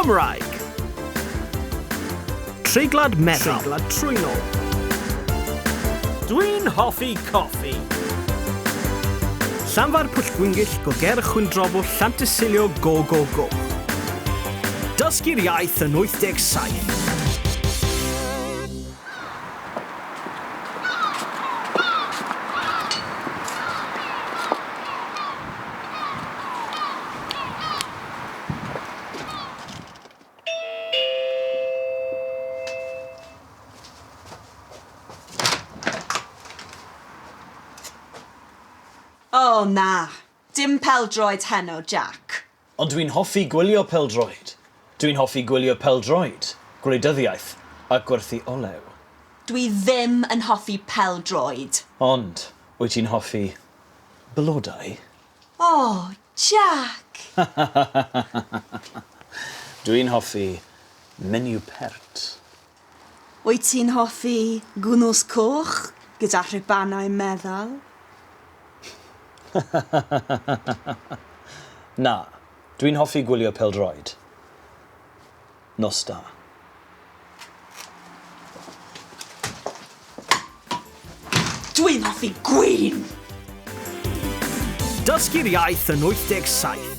Cymraeg. Treiglad meddal. Treiglad trwynol. Dwi'n hoffi coffi. Llanfa'r pwllgwyngyll go ger chwyldrobl llantysilio go go go. Dysgu'r iaith yn 87. O na, dim bêl-droed heno, Jack. Ond dwi'n hoffi gwylio bêl-droed. Dwi'n hoffi gwylio bêl-droed, gwleidyddiaeth a gwerthu olew. Dwi ddim yn hoffi bêl-droed. Ond, wyt ti'n hoffi blodau? O, Jack! Dwi'n hoffi menu pert. Wyt ti'n hoffi gwnos coch gyda rhibanau meddal? Na, dwi'n hoffi gwylio bêl-droed. Nos da. Dwi'n hoffi gwin! Dysgu'r iaith yn 87.